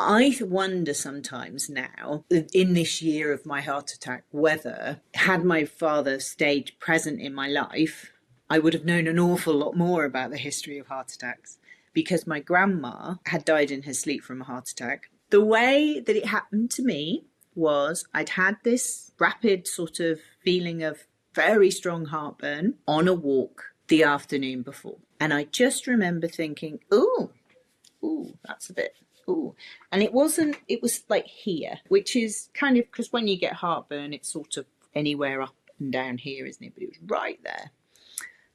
I wonder sometimes now, in this year of my heart attack, whether had my father stayed present in my life, I would have known an awful lot more about the history of heart attacks, because my grandma had died in her sleep from a heart attack. The way that it happened to me was I'd had this rapid sort of feeling of very strong heartburn on a walk the afternoon before. And I just remember thinking, ooh, that's a bit, ooh. And it was like here, which is kind of, because when you get heartburn, it's sort of anywhere up and down here, isn't it? But it was right there.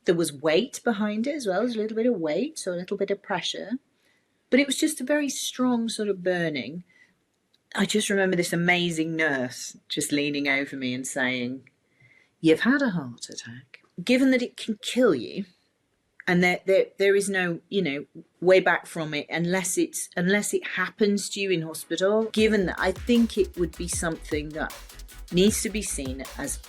There was weight behind it as well. There's a little bit of weight, so a little bit of pressure. But it was just a very strong sort of burning. I just remember this amazing nurse just leaning over me and saying, "You've had a heart attack. Given that it can kill you, and there is no, way back from it unless it happens to you in hospital. Given that, I think it would be something that needs to be seen as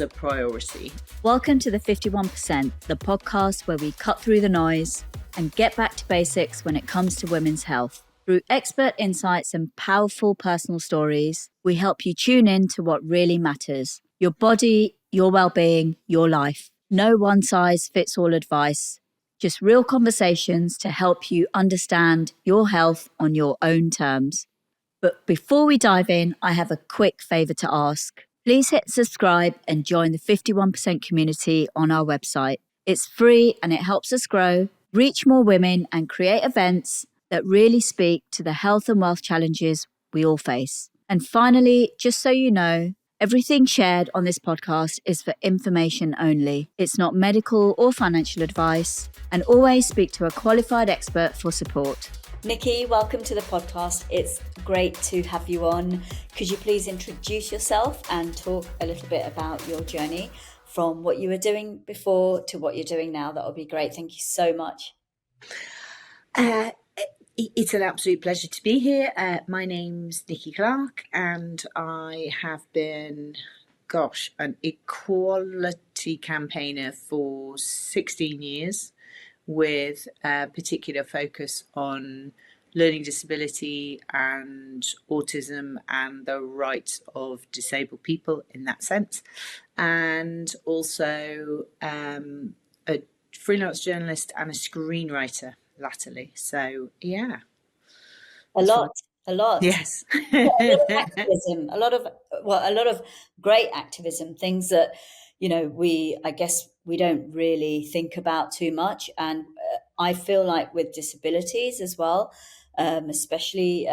a priority." Welcome to the 51%, the podcast where we cut through the noise and get back to basics when it comes to women's health. Through expert insights and powerful personal stories, we help you tune in to what really matters: your body, your well-being, your life. No one-size-fits-all advice, just real conversations to help you understand your health on your own terms. But before we dive in, I have a quick favour to ask. Please hit subscribe and join the 51% community on our website. It's free and it helps us grow, reach more women and create events that really speak to the health and wealth challenges we all face. And finally, just so you know, everything shared on this podcast is for information only. It's not medical or financial advice, and always speak to a qualified expert for support. Nicky, welcome to the podcast. It's great to have you on. Could you please introduce yourself and talk a little bit about your journey from what you were doing before to what you're doing now? That would be great. Thank you so much. It's an absolute pleasure to be here. My name's Nicky Clark, and I have been, an equality campaigner for 16 years with a particular focus on learning disability and autism and the rights of disabled people in that sense. And also a freelance journalist and a screenwriter latterly. So yeah, a lot. Yes. A lot of activism, a lot of great activism, things that I guess we don't really think about too much. And I feel like with disabilities as well, especially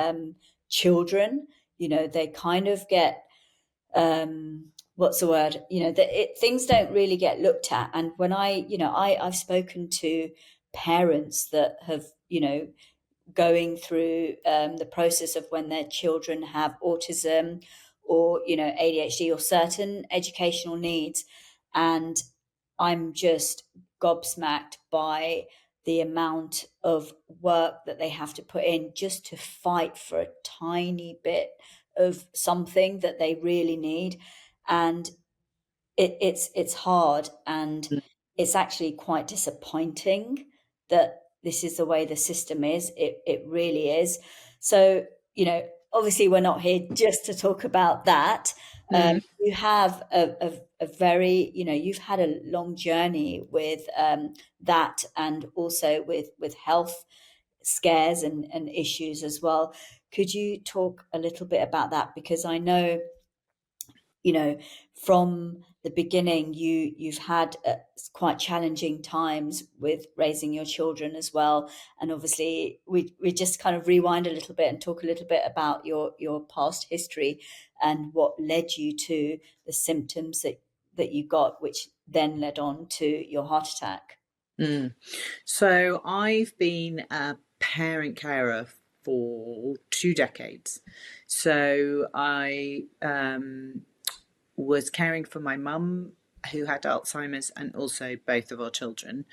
children, they kind of get what's the word, things don't really get looked at. And when I've spoken to parents that have, going through the process of when their children have autism or, ADHD or certain educational needs. And I'm just gobsmacked by the amount of work that they have to put in just to fight for a tiny bit of something that they really need. And it's hard, and it's actually quite disappointing that this is the way the system is. It really is. So, obviously we're not here just to talk about that. You have a very, you've had a long journey with that, and also with health scares and issues as well. Could you talk a little bit about that? Because I know, from the beginning, you've had quite challenging times with raising your children as well. And obviously we just kind of rewind a little bit and talk a little bit about your past history and what led you to the symptoms that you got, which then led on to your heart attack. So I've been a parent carer for 2 decades. So I was caring for my mum, who had Alzheimer's, and also both of our children.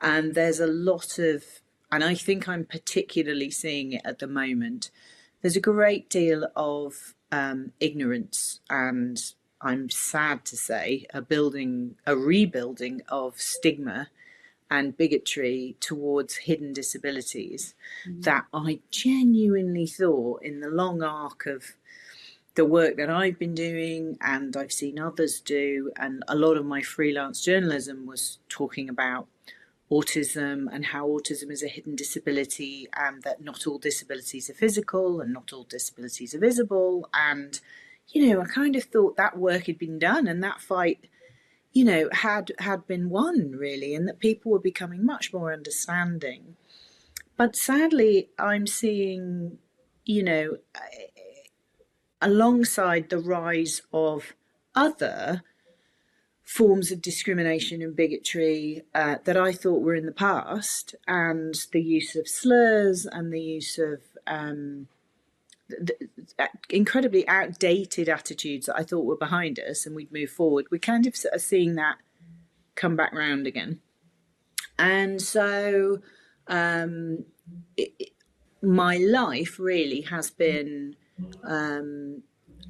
And there's a lot of, and I think I'm particularly seeing it at the moment, there's a great deal of ignorance, and I'm sad to say a rebuilding of stigma and bigotry towards hidden disabilities that I genuinely thought, in the long arc of the work that I've been doing and I've seen others do, and a lot of my freelance journalism was talking about autism and how autism is a hidden disability, and that not all disabilities are physical and not all disabilities are visible. And, I kind of thought that work had been done and that fight, had been won, really, and that people were becoming much more understanding. But sadly, I'm seeing, alongside the rise of other forms of discrimination and bigotry that I thought were in the past, and the use of slurs and the use of incredibly outdated attitudes that I thought were behind us and we'd move forward, we're kind of sort of seeing that come back round again. And so my life really has been,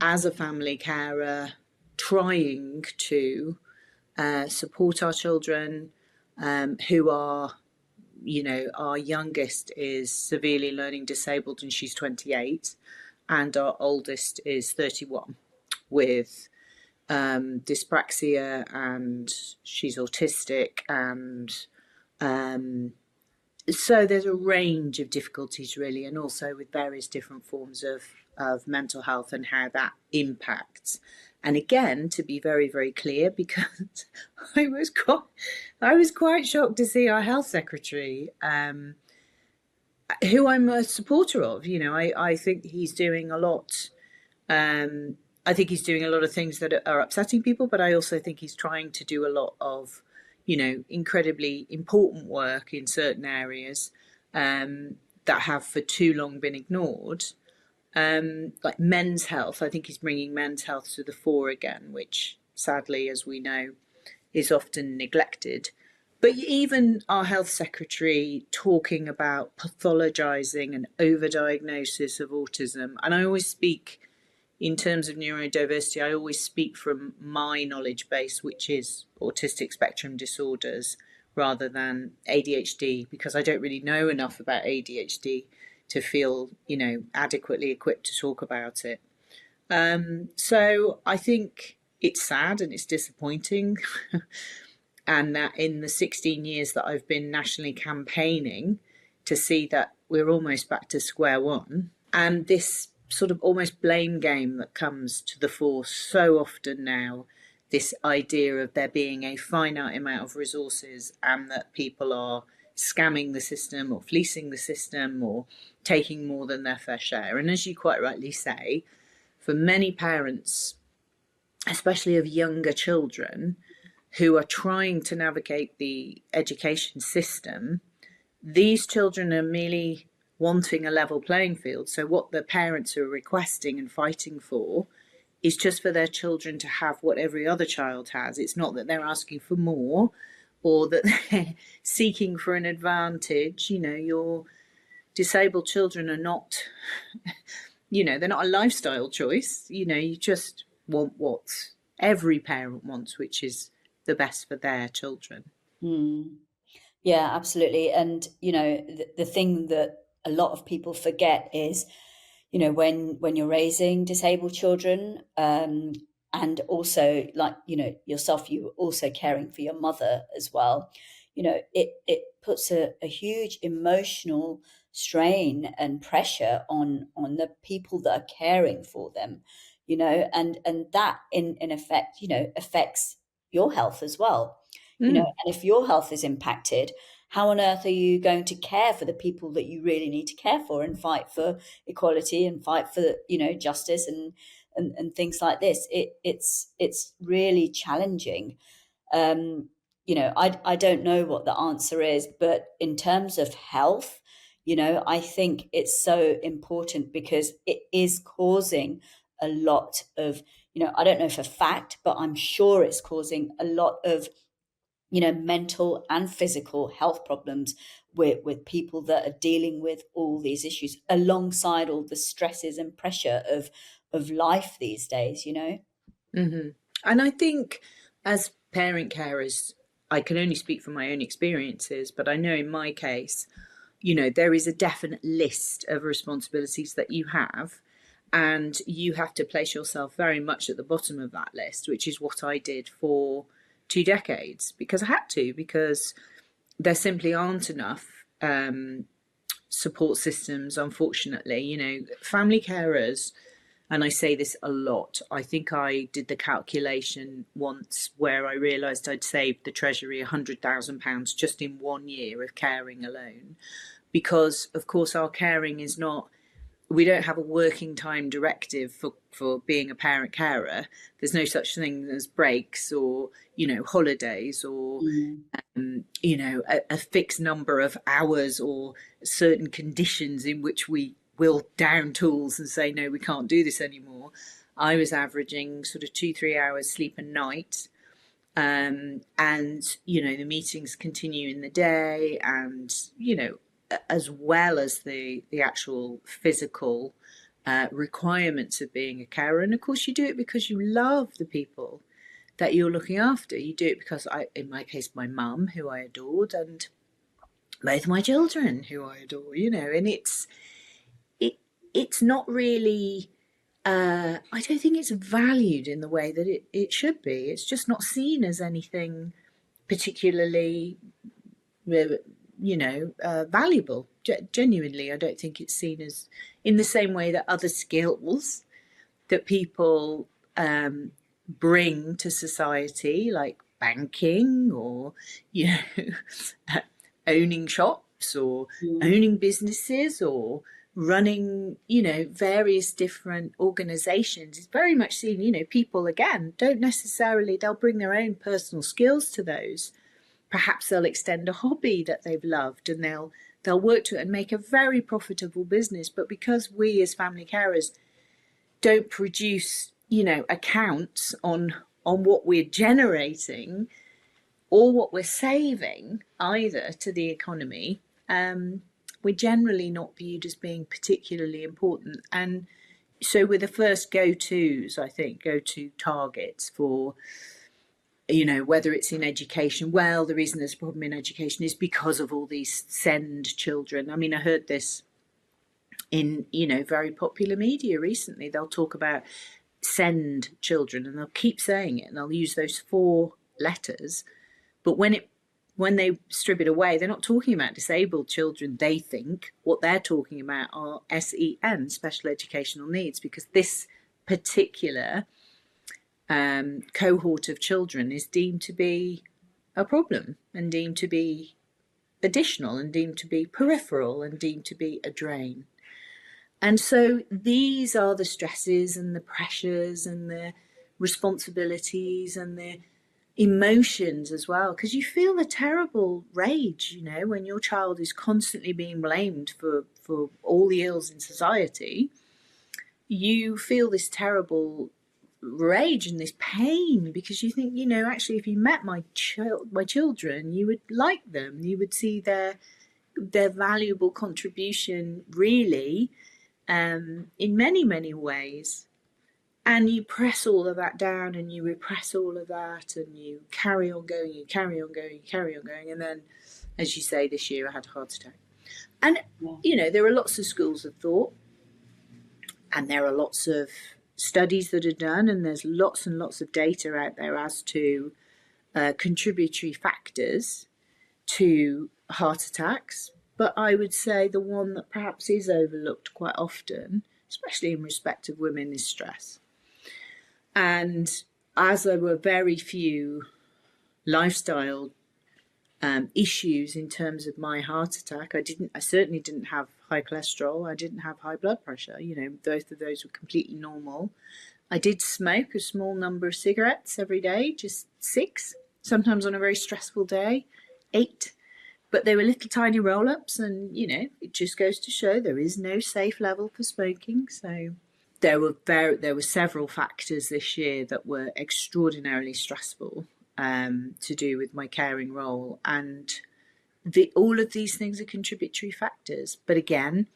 as a family carer, trying to support our children who are, our youngest is severely learning disabled and she's 28, and our oldest is 31 with dyspraxia, and she's autistic, and so there's a range of difficulties, really, and also with various different forms of mental health and how that impacts. And again, to be very, very clear, because I was quite shocked to see our health secretary, who I'm a supporter of. I think he's doing a lot. I think he's doing a lot of things that are upsetting people, but I also think he's trying to do a lot of, incredibly important work in certain areas that have for too long been ignored. Like men's health, I think he's bringing men's health to the fore again, which sadly, as we know, is often neglected. But even our health secretary talking about pathologizing and overdiagnosis of autism, and I always speak in terms of neurodiversity, I always speak from my knowledge base, which is autistic spectrum disorders rather than ADHD, because I don't really know enough about ADHD to feel, adequately equipped to talk about it. So I think it's sad and it's disappointing. And that in the 16 years that I've been nationally campaigning, to see that we're almost back to square one, and this sort of almost blame game that comes to the fore so often now, this idea of there being a finite amount of resources and that people are scamming the system or fleecing the system or taking more than their fair share. And as you quite rightly say, for many parents, especially of younger children who are trying to navigate the education system, these children are merely wanting a level playing field. So what the parents are requesting and fighting for is just for their children to have what every other child has. It's not that they're asking for more or that they're seeking for an advantage. Your disabled children are not, they're not a lifestyle choice. You just want what every parent wants, which is the best for their children. Yeah, absolutely. And, the thing that a lot of people forget is, when you're raising disabled children, and also like, yourself, you also caring for your mother as well, it puts a huge emotional strain and pressure on the people that are caring for them, and that in effect, affects your health as well. And if your health is impacted, how on earth are you going to care for the people that you really need to care for and fight for equality and fight for, justice and things like this? It's really challenging. I don't know what the answer is, but in terms of health, I think it's so important because it is causing a lot of, I don't know for a fact, but I'm sure it's causing a lot of mental and physical health problems with people that are dealing with all these issues alongside all the stresses and pressure of life these days. And I think as parent carers, I can only speak from my own experiences, but I know in my case, there is a definite list of responsibilities that you have, and you have to place yourself very much at the bottom of that list, which is what I did for 2 decades, because I had to, because there simply aren't enough support systems, unfortunately. Family carers, and I say this a lot, I think I did the calculation once where I realised I'd saved the Treasury £100,000 just in 1 year of caring alone. Because, of course, our caring is not, we don't have a working time directive for being a parent carer. There's no such thing as breaks or, holidays or, a fixed number of hours or certain conditions in which we will down tools and say, no, we can't do this anymore. I was averaging sort of 2-3 hours sleep a night. And, the meetings continue in the day, and, as well as the actual physical requirements of being a carer. And of course, you do it because you love the people that you're looking after. You do it because, in my case, my mum, who I adored, and both my children, who I adore. And it's not really. I don't think it's valued in the way that it should be. It's just not seen as anything particularly, valuable. Genuinely, I don't think it's seen as in the same way that other skills that people bring to society, like banking or, owning shops or owning businesses or running, various different organizations, is very much seen. People, again, don't necessarily, they'll bring their own personal skills to those. Perhaps they'll extend a hobby that they've loved, and they'll work to it and make a very profitable business. But because we as family carers don't produce, accounts on what we're generating or what we're saving either to the economy, we're generally not viewed as being particularly important. And so we're the first go-to targets for, whether it's in education. Well, the reason there's a problem in education is because of all these SEND children. I mean, I heard this in, very popular media recently. They'll talk about SEND children, and they'll keep saying it, and they'll use those 4 letters. But when they strip it away, they're not talking about disabled children. They think what they're talking about are SEN, special educational needs, because this particular cohort of children is deemed to be a problem, and deemed to be additional, and deemed to be peripheral, and deemed to be a drain. And so these are the stresses and the pressures and the responsibilities and the emotions as well, because you feel the terrible rage, when your child is constantly being blamed for all the ills in society. You feel this terrible rage and this pain, because you think, actually, if you met my children, you would like them, you would see their valuable contribution, really, in many ways. And you press all of that down, and you repress all of that, and you carry on going, and then, as you say, this year I had a heart attack. And there are lots of schools of thought, and there are lots of studies that are done, and there's lots and lots of data out there as to contributory factors to heart attacks. But I would say the one that perhaps is overlooked quite often, especially in respect of women, is stress. And as there were very few lifestyle issues in terms of my heart attack, I certainly didn't have high cholesterol. I didn't have high blood pressure. Both of those were completely normal. I did smoke a small number of cigarettes every day, just 6, sometimes on a very stressful day, 8. But they were little tiny roll-ups, and, it just goes to show there is no safe level for smoking. So there were several factors this year that were extraordinarily stressful to do with my caring role. And all of these things are contributory factors. But again,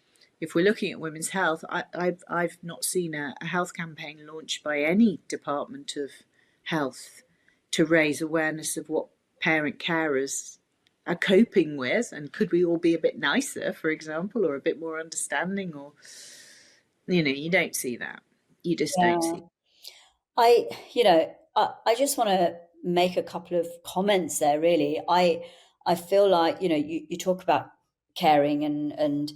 if we're looking at women's health, I've not seen a health campaign launched by any department of health to raise awareness of what parent carers are coping with, and could we all be a bit nicer, for example, or a bit more understanding, or you don't see that. You just don't Yeah. see. I just want to make a couple of comments there, really. I feel like, you talk about caring and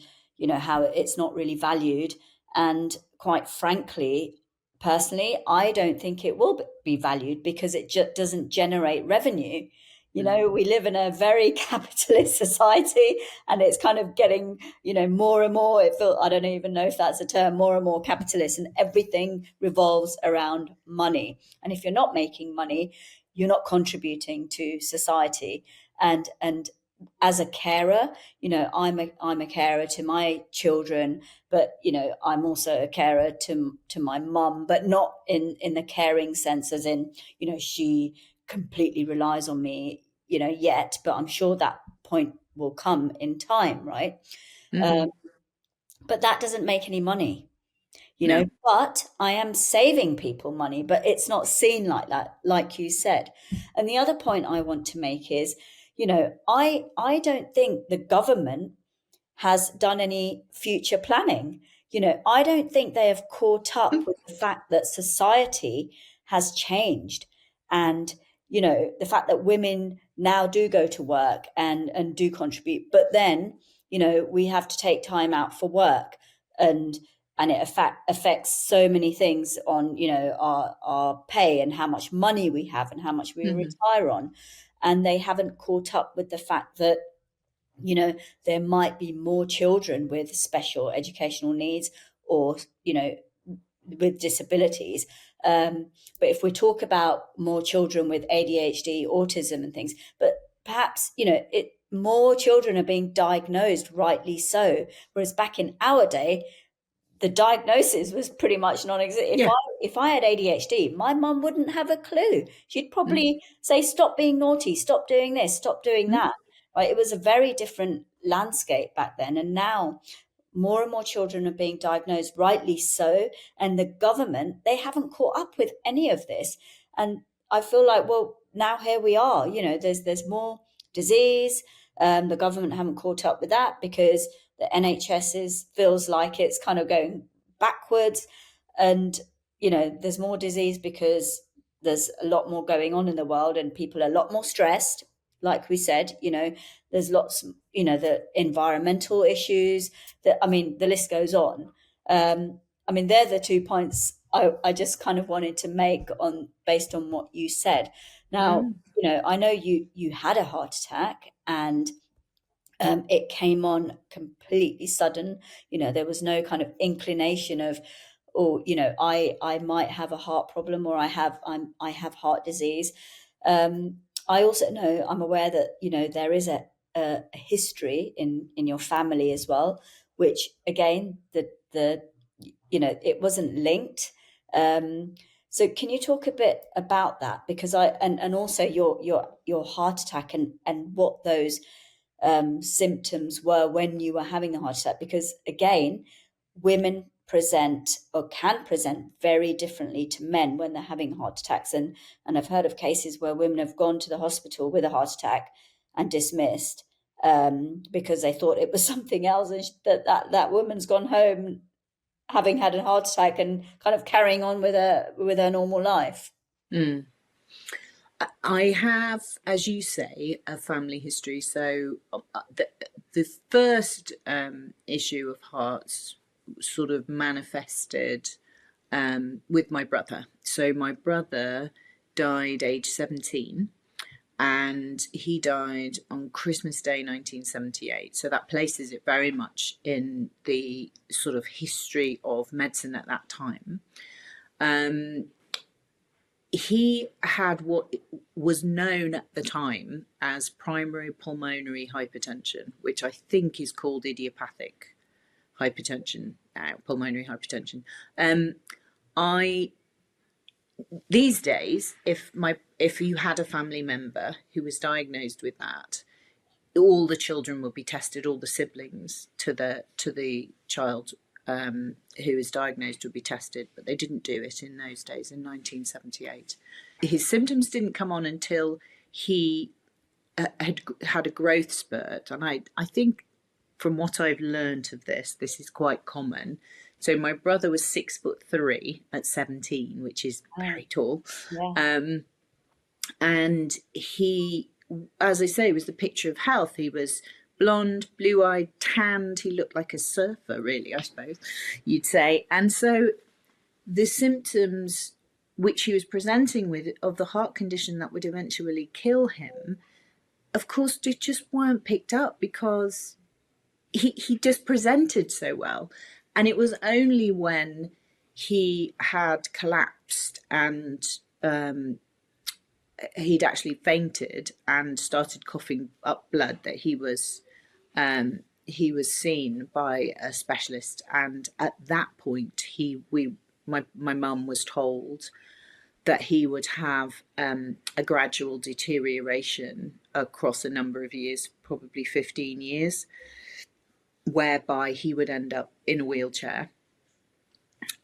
how it's not really valued. And quite frankly, personally, I don't think it will be valued because it just doesn't generate revenue. We live in a very capitalist society, and it's kind of getting, more and more, I don't even know if that's a term, more and more capitalist, and everything revolves around money. And if you're not making money, you're not contributing to society. And as a carer, I'm a carer to my children, but I'm also a carer to my mum, but not in the caring sense, as in, she completely relies on me, yet, but I'm sure that point will come in time, right? Mm-hmm. Um, but that doesn't make any money, No. but I am saving people money, but it's not seen like that, like you said. And the other point I want to make is, I don't think the government has done any future planning. I don't think they have caught up with the fact that society has changed, and the fact that women now do go to work and do contribute, but then we have to take time out for work, and it affects so many things on our pay and how much money we have and how much we Mm-hmm. retire on. And they haven't caught up with the fact that there might be more children with special educational needs, or with disabilities. But if we talk about more children with ADHD, autism, and things, but perhaps more children are being diagnosed, rightly so. Whereas back in our day, the diagnosis was pretty much non-existent. If Yeah. I had ADHD, my mum wouldn't have a clue. She'd probably say, "Stop being naughty, stop doing this, stop doing Mm-hmm. that." Right? It was a very different landscape back then, and now more and more children are being diagnosed, rightly so. And the government, they haven't caught up with any of this. And I feel like, well, now here we are. There's more disease. The government haven't caught up with that because the NHS feels like it's kind of going backwards. And there's more disease because there's a lot more going on in the world, and people are a lot more stressed. Like we said, there's lots, the environmental issues, the list goes on. They're the 2 points I just kind of wanted to make on based on what you said. Now, Mm-hmm. I know you had a heart attack, and it came on completely sudden. There was no kind of inclination of, oh, I might have a heart problem, or I have heart disease. I also know, I'm aware that there is a history in your family as well, which again the it wasn't linked. So can you talk a bit about that? Because and also your heart attack, and what those symptoms were when you were having the heart attack, because again, women present or can present very differently to men when they're having heart attacks. And I've heard of cases where women have gone to the hospital with a heart attack and dismissed, because they thought it was something else, and that woman's gone home having had a heart attack and kind of carrying on with her normal life. Mm. I have, as you say, a family history. So the first issue of hearts sort of manifested with my brother. So my brother died age 17, and he died on Christmas Day 1978. So that places it very much in the sort of history of medicine at that time. He had what was known at the time as primary pulmonary hypertension, which I think is called idiopathic hypertension, pulmonary hypertension. I These days, if you had a family member who was diagnosed with that, all the children would be tested, all the siblings to the child who was diagnosed would be tested, but they didn't do it in those days in 1978. His symptoms didn't come on until he had a growth spurt, and I think from what I've learned of this is quite common. So my brother was 6'3" at 17, which is very tall. Yeah. And he, as I say, was the picture of health. He was blonde, blue-eyed, tanned. He looked like a surfer, really, I suppose you'd say. And so the symptoms which he was presenting with of the heart condition that would eventually kill him, of course, they just weren't picked up because he just presented so well. And it was only when he had collapsed and he'd actually fainted and started coughing up blood that he was seen by a specialist. And at that point, my mum was told that he would have a gradual deterioration across a number of years, probably 15 years, whereby he would end up in a wheelchair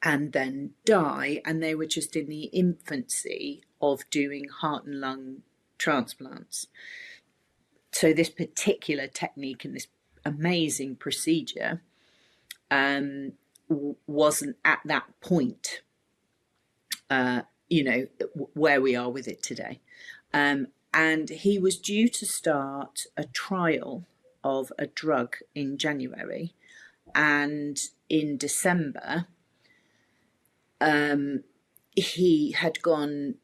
and then die. And they were just in the infancy of doing heart and lung transplants. So this particular technique and this amazing procedure wasn't at that point, where we are with it today. And he was due to start a trial of a drug in January, and in December he had gone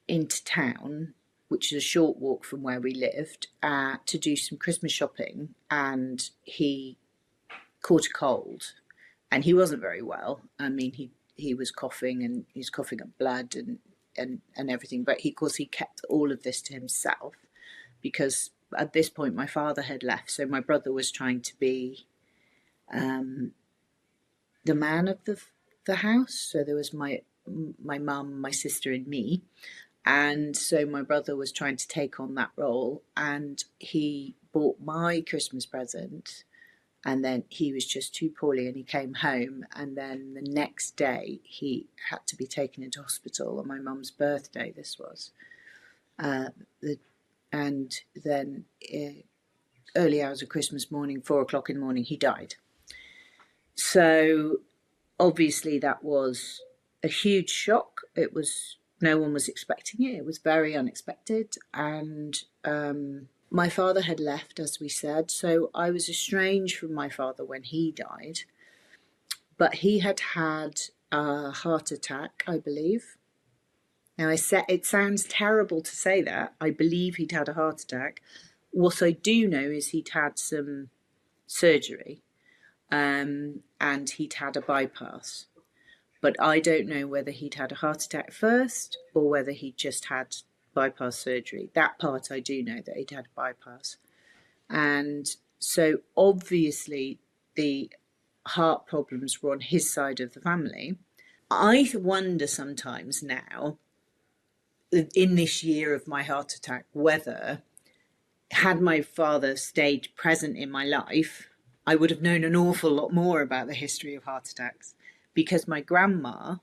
into town, which is a short walk from where we lived, to do some Christmas shopping, and he caught a cold, and he wasn't very well. I mean, he was coughing, and he's coughing up blood and everything, but of course he kept all of this to himself because at this point my father had left, so my brother was trying to be the man of the house. So there was my mum, my sister, and me, and so my brother was trying to take on that role, and he bought my Christmas present, and then he was just too poorly and he came home, and then the next day he had to be taken into hospital on my mum's birthday. This was and then early hours of Christmas morning, 4 o'clock in the morning, he died. So obviously that was a huge shock. No one was expecting it. It was very unexpected. And my father had left, as we said, so I was estranged from my father when he died. But he had had a heart attack, I believe. Now, it sounds terrible to say that. I believe he'd had a heart attack. What I do know is he'd had some surgery, and he'd had a bypass. But I don't know whether he'd had a heart attack first or whether he'd just had bypass surgery. That part I do know, that he'd had a bypass. And so obviously the heart problems were on his side of the family. I wonder sometimes now, in this year of my heart attack, whether had my father stayed present in my life, I would have known an awful lot more about the history of heart attacks, because my grandma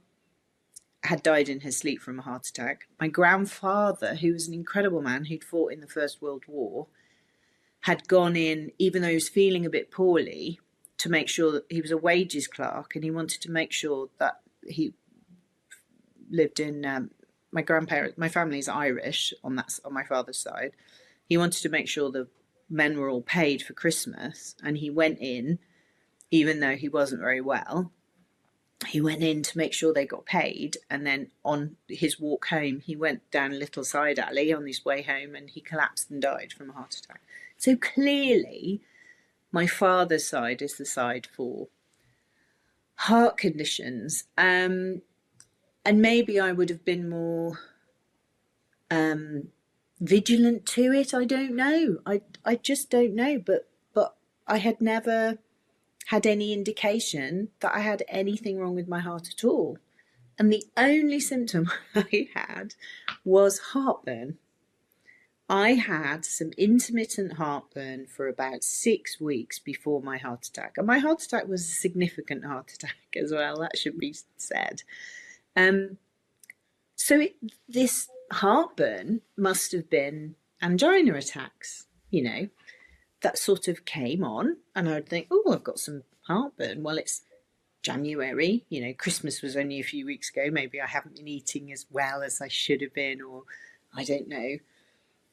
had died in her sleep from a heart attack. My grandfather, who was an incredible man who'd fought in the First World War, had gone in, even though he was feeling a bit poorly, to make sure that he was a wages clerk, and he wanted to make sure that he lived in my family's Irish on my father's side. He wanted to make sure the men were all paid for Christmas, and he went in, even though he wasn't very well. He went in to make sure they got paid, and then on his walk home, he went down a little side alley on his way home, and he collapsed and died from a heart attack. So clearly, my father's side is the side for heart conditions. And maybe I would have been more vigilant to it. I don't know. I just don't know. But I had never had any indication that I had anything wrong with my heart at all. And the only symptom I had was heartburn. I had some intermittent heartburn for about 6 weeks before my heart attack. And my heart attack was a significant heart attack as well, that should be said. So this heartburn must have been angina attacks, that sort of came on, and I would think, oh, I've got some heartburn. Well, it's January, Christmas was only a few weeks ago. Maybe I haven't been eating as well as I should have been, or I don't know,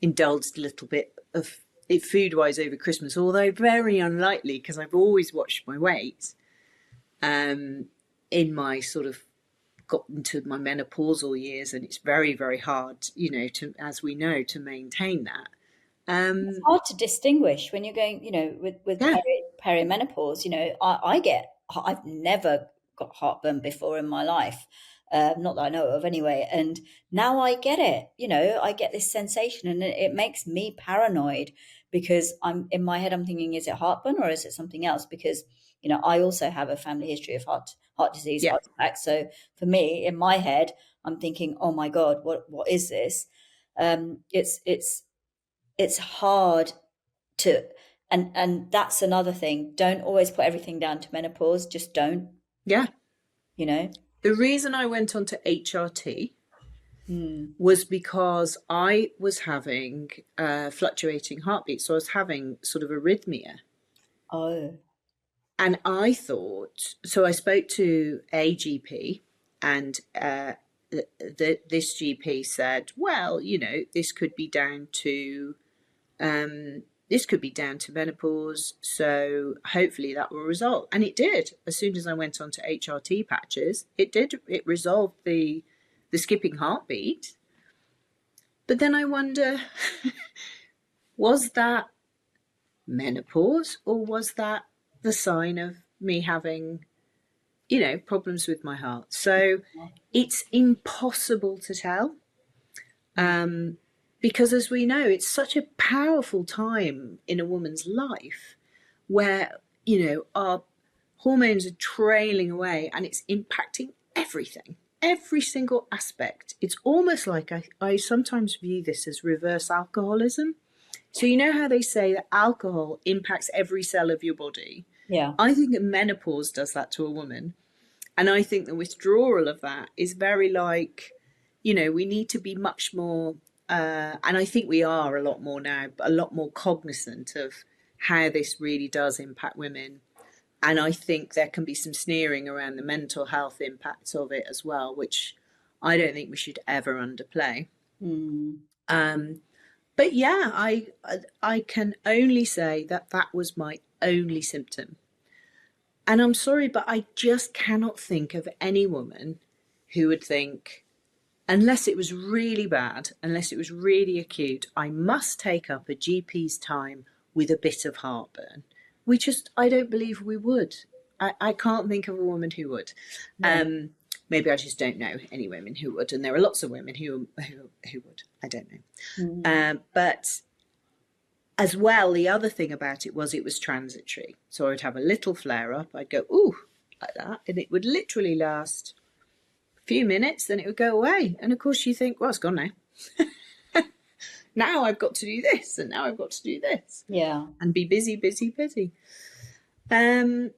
indulged a little bit of it food-wise over Christmas, although very unlikely because I've always watched my weight in my sort of got into my menopausal years, and it's very, very hard, to, as we know, to maintain that. It's hard to distinguish when you're going, with Yeah. perimenopause. I've never got heartburn before in my life, not that I know of anyway. And now I get it. I get this sensation, and it makes me paranoid because I'm in my head. I'm thinking, is it heartburn or is it something else? Because I also have a family history of heart disease, Yeah. heart attack. So for me, in my head, I'm thinking, oh my God, what is this? It's hard to, and that's another thing. Don't always put everything down to menopause. Just don't. Yeah. The reason I went on to HRT was because I was having fluctuating heartbeat. So I was having sort of arrhythmia. Oh. And I thought, so I spoke to a GP, and this GP said, well, this could be down to menopause, so hopefully that will resolve. And it did. As soon as I went on to HRT patches, it resolved the skipping heartbeat. But then I wonder, was that menopause, or was that the sign of me having, problems with my heart? So it's impossible to tell. Because as we know, it's such a powerful time in a woman's life where, our hormones are trailing away, and it's impacting everything, every single aspect. It's almost like I sometimes view this as reverse alcoholism. So how they say that alcohol impacts every cell of your body? Yeah. I think that menopause does that to a woman. And I think the withdrawal of that is very like, we need to be much more, and I think we are a lot more now, a lot more cognizant of how this really does impact women. And I think there can be some sneering around the mental health impacts of it as well, which I don't think we should ever underplay. But yeah, I can only say that was my only symptom. And I'm sorry, but I just cannot think of any woman who would think, unless it was really bad, unless it was really acute, I must take up a GP's time with a bit of heartburn. I don't believe we would. I can't think of a woman who would. No. Maybe I just don't know any women who would, and there are lots of women who would. I don't know. But as well, the other thing about it was transitory. So I would have a little flare up. I'd go, ooh, like that, and it would literally last a few minutes. Then it would go away. And of course, you think, well, it's gone now. Now I've got to do this, and now I've got to do this. Yeah, and be busy, busy, busy. And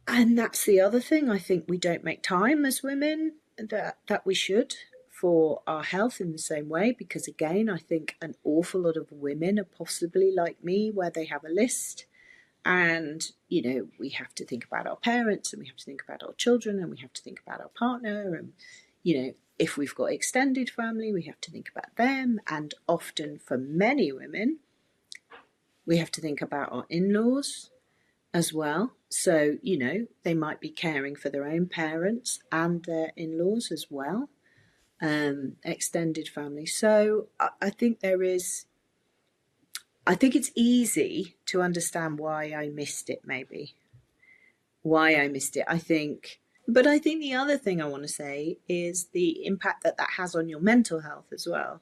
that's the other thing. I think we don't make time as women that we should for our health in the same way, because again, I think an awful lot of women are possibly like me, where they have a list, and we have to think about our parents, and we have to think about our children, and we have to think about our partner, and if we've got extended family, we have to think about them. And often for many women, we have to think about our in-laws as well. So, they might be caring for their own parents and their in-laws as well, extended family. So I think it's easy to understand why I missed it, maybe. But I think the other thing I want to say is the impact that has on your mental health as well.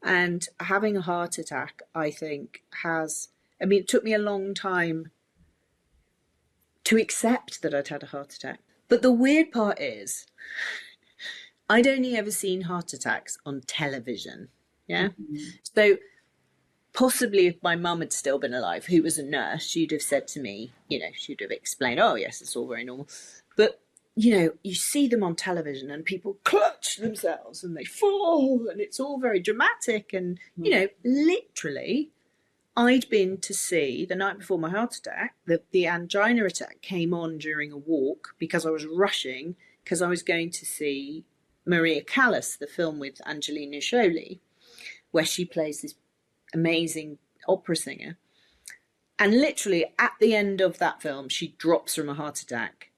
And having a heart attack, I think, it took me a long time to accept that I'd had a heart attack. But the weird part is, I'd only ever seen heart attacks on television. Yeah. Mm-hmm. So possibly if my mum had still been alive, who was a nurse, she'd have said to me, she'd have explained, oh, yes, it's all very normal. But you see them on television and people clutch themselves and they fall and it's all very dramatic. And, literally, I'd been to see the night before my heart attack, the angina attack came on during a walk because I was rushing because I was going to see Maria Callas, the film with Angelina Jolie, where she plays this amazing opera singer. And literally at the end of that film, she drops from a heart attack.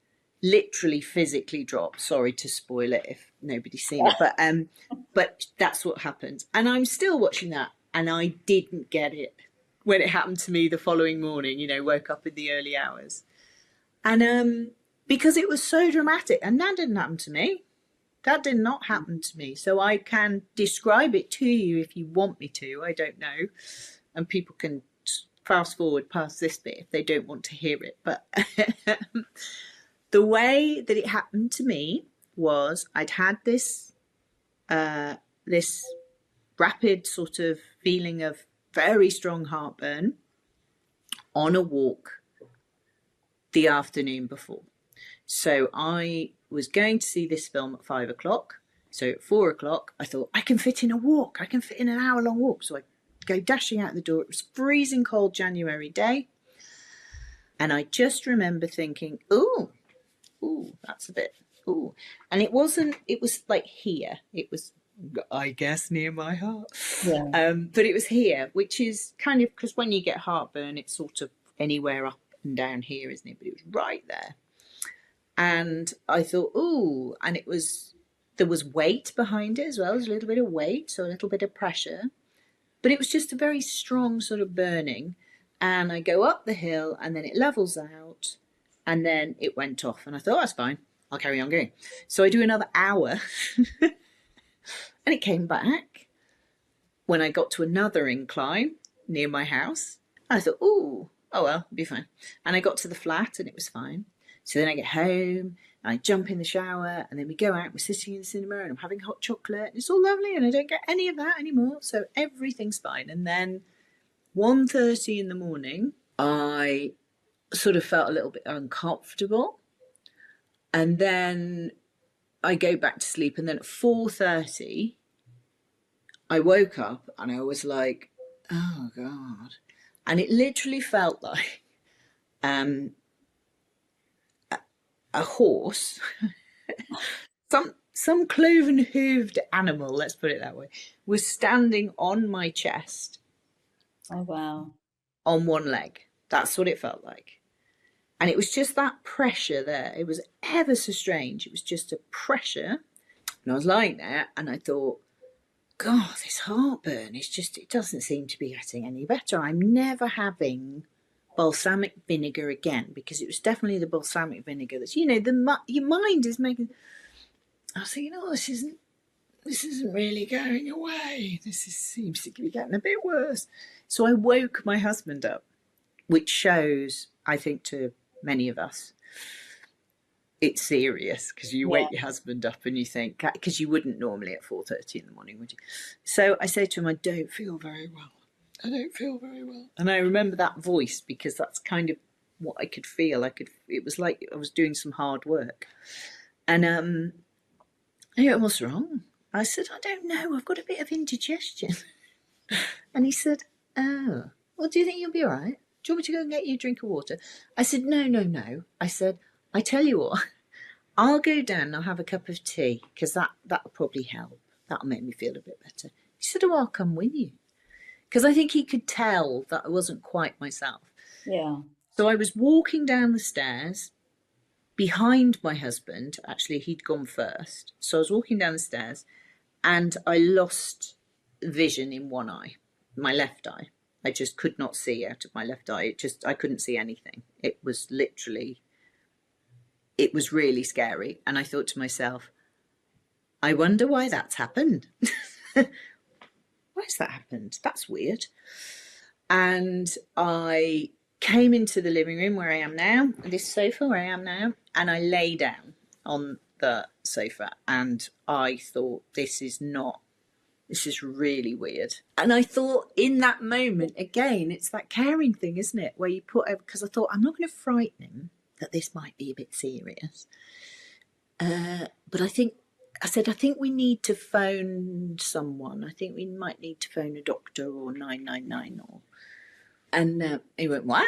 Literally physically dropped. Sorry to spoil it if nobody's seen it, but that's what happened. And I'm still watching that, and I didn't get it when it happened to me the following morning. Woke up in the early hours, and because it was so dramatic, and that didn't happen to me. That did not happen to me. So I can describe it to you if you want me to. I don't know, and people can fast forward past this bit if they don't want to hear it, but. The way that it happened to me was I'd had this rapid sort of feeling of very strong heartburn on a walk the afternoon before. So I was going to see this film at 5:00. So at 4:00, I thought, I can fit in a walk. I can fit in an hour-long walk. So I go dashing out the door. It was a freezing cold January day. And I just remember thinking, ooh, that's a bit, and it was like here. It was, I guess, near my heart. Yeah. But it was here, which is kind of, because when you get heartburn, it's sort of anywhere up and down here, isn't it? But it was right there. And I thought, and there was weight behind it as well. There was a little bit of weight, so a little bit of pressure. But it was just a very strong sort of burning. And I go up the hill and then it levels out. And then it went off and I thought, that's fine. I'll carry on going. So I do another hour and it came back when I got to another incline near my house. I thought, oh well, it'll be fine. And I got to the flat and it was fine. So then I get home and I jump in the shower and then we go out, we're sitting in the cinema and I'm having hot chocolate. It's all lovely and I don't get any of that anymore. So everything's fine. And then 1:30 in the morning, I sort of felt a little bit uncomfortable, and then I go back to sleep, and then at 4:30 I woke up and I was like, oh God. And it literally felt like a horse, some cloven hooved animal, let's put it that way, was standing on my chest. Oh wow. On one leg. That's what it felt like. And it was just that pressure there. It was ever so strange. It was just a pressure. And I was lying there and I thought, God, this heartburn is just, it doesn't seem to be getting any better. I'm never having balsamic vinegar again, because it was definitely the balsamic vinegar that's, your mind is making. I was thinking, this isn't really going away. Seems to be getting a bit worse. So I woke my husband up, which shows, I think, to many of us, it's serious, because you wake your husband up and you think, because you wouldn't normally at 4:30 in the morning, would you? So I say to him, I don't feel very well. And I remember that voice, because that's kind of what I could feel. It was like I was doing some hard work. And I go, what's wrong? I said, I don't know. I've got a bit of indigestion. And he said, oh, well, do you think you'll be all right? Do you want me to go and get you a drink of water? I said, no. I said, I tell you what, I'll go down and I'll have a cup of tea, because that'll probably help. That'll make me feel a bit better. He said, oh, I'll come with you. Because I think he could tell that I wasn't quite myself. Yeah. So I was walking down the stairs behind my husband. Actually, he'd gone first. So I was walking down the stairs and I lost vision in one eye, my left eye. I just could not see out of my left eye. I couldn't see anything. It was really scary. And I thought to myself, I wonder why that's happened. Why's that happened? That's weird. And I came into the living room where I am now, this sofa where I am now, and I lay down on the sofa and I thought, this is really weird. And I thought in that moment, again, it's that caring thing, isn't it? Where you because I thought, I'm not going to frighten him that this might be a bit serious. But I said, I think we need to phone someone. I think we might need to phone a doctor or 999 or. And he went, what?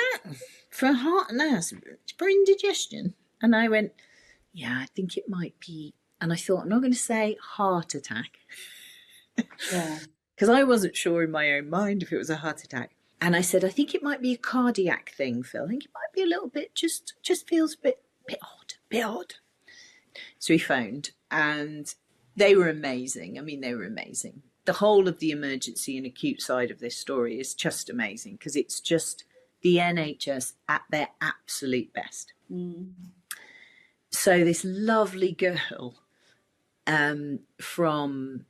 For a heart? No, it's for indigestion. And I went, yeah, I think it might be. And I thought, I'm not going to say heart attack. Yeah. Because I wasn't sure in my own mind if it was a heart attack. And I said, I think it might be a cardiac thing, Phil. I think it might be a little bit, just feels a bit odd. So he phoned, and they were amazing. I mean, they were amazing. The whole of the emergency and acute side of this story is just amazing, because it's just the NHS at their absolute best. Mm. So this lovely girl from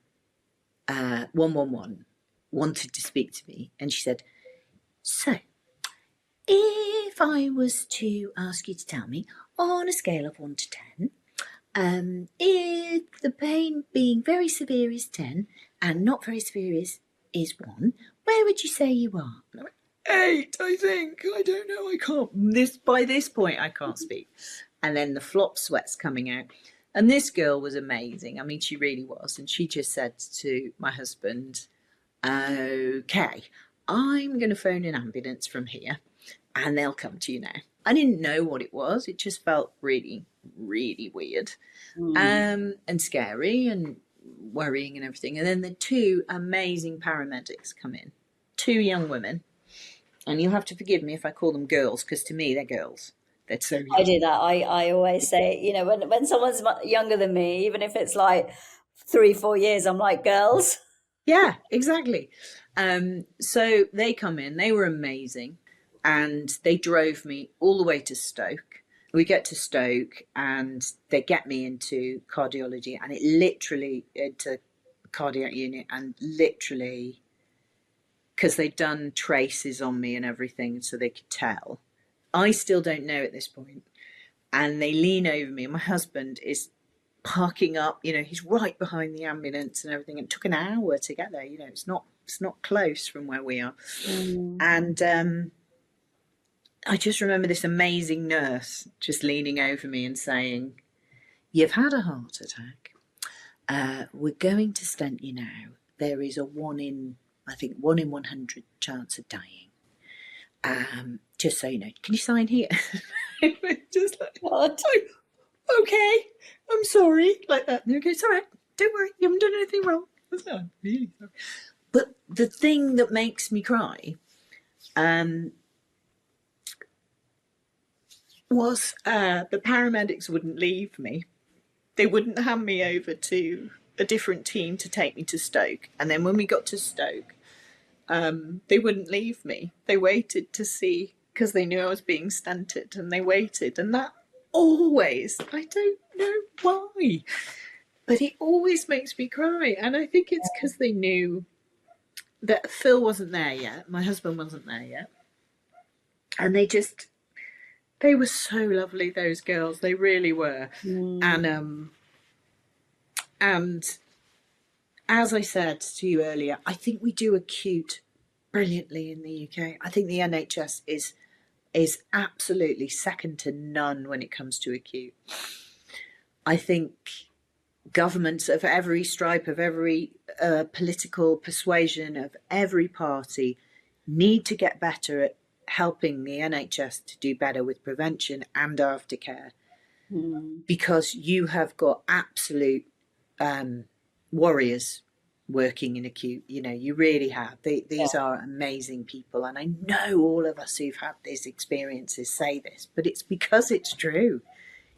111 wanted to speak to me, and she said, so if I was to ask you to tell me on a scale of 1 to 10, if the pain being very severe is 10 and not very severe is 1, where would you say you are? 8, I think. I don't know. I can't. By this point, I can't speak. And then the flop sweat's coming out. And this girl was amazing. I mean, she really was. And she just said to my husband, okay, I'm going to phone an ambulance from here and they'll come to you now. I didn't know what it was. It just felt really, really weird and scary and worrying and everything. And then the 2 amazing paramedics come in, 2 young women. And you'll have to forgive me if I call them girls, because to me, they're girls. They're so young. I do that. I always say, you know, when someone's younger than me, even if it's like 3-4 years, I'm like, girls. Yeah, exactly. So they come in, they were amazing, and they drove me all the way to Stoke. We get to Stoke and they get me into cardiology, and it literally into cardiac unit, and literally, because they'd done traces on me and everything so they could tell. I still don't know at this point. And they lean over me, and my husband is parking up, you know, he's right behind the ambulance and everything. It took an hour to get there, you know, it's not close from where we are. And I just remember this amazing nurse just leaning over me and saying, you've had a heart attack. We're going to stent you now. There is a 1 in 100 chance of dying. Just so you know, can you sign here? Just like, what? Okay, I'm sorry, like that. Okay, it's all right. Don't worry, you haven't done anything wrong. I'm really sorry. But the thing that makes me cry was the paramedics wouldn't leave me. They wouldn't hand me over to a different team to take me to Stoke. And then when we got to Stoke, they wouldn't leave me. They waited to see, because they knew I was being stented, and they waited. And that always, I don't know why, but it always makes me cry. And I think it's because they knew that Phil wasn't there yet. My husband wasn't there yet. And they were so lovely, those girls. They really were. And as I said to you earlier, I think we do acute brilliantly in the UK. I think the NHS is absolutely second to none when it comes to acute. I think governments of every stripe, of every political persuasion, of every party need to get better at helping the NHS to do better with prevention and aftercare, because you have got absolute warriors working in acute. You know, you really have. These are amazing people, and I know all of us who've had these experiences say this, but it's because it's true.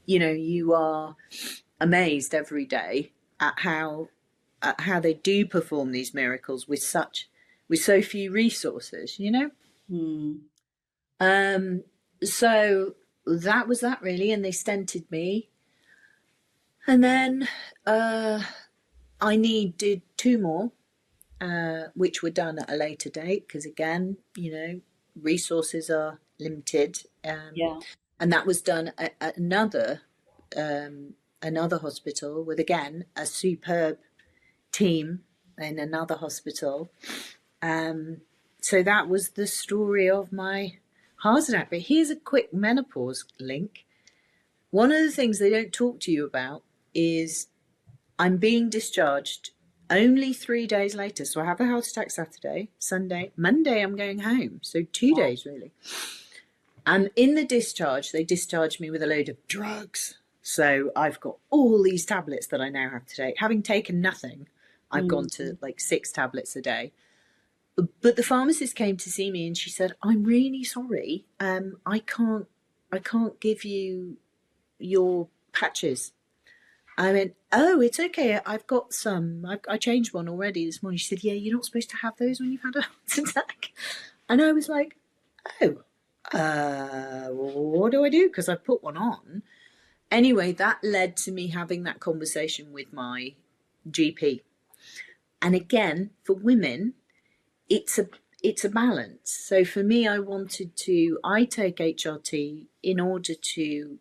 You know, you are amazed every day at how they do perform these miracles with so few resources, you know. So that was that really, and they stented me, and then I needed 2 more, which were done at a later date, because again, you know, resources are limited. And that was done at another hospital with, again, a superb team in another hospital. So that was the story of my heart attack. But here's a quick menopause link. One of the things they don't talk to you about is I'm being discharged only 3 days later. So I have a heart attack Saturday, Sunday, Monday I'm going home. So 2 days really. And in the discharge, they discharged me with a load of drugs. So I've got all these tablets that I now have to take. Having taken nothing, I've gone to like 6 tablets a day. But the pharmacist came to see me and she said, "I'm really sorry. I can't give you your patches." I went, "Oh, it's okay. I've got some. I changed one already this morning." She said, "Yeah, you're not supposed to have those when you've had a heart attack." And I was like, "Oh, what do I do? Because I put one on." Anyway, that led to me having that conversation with my GP. And again, for women, it's a balance. So for me, I take HRT in order to,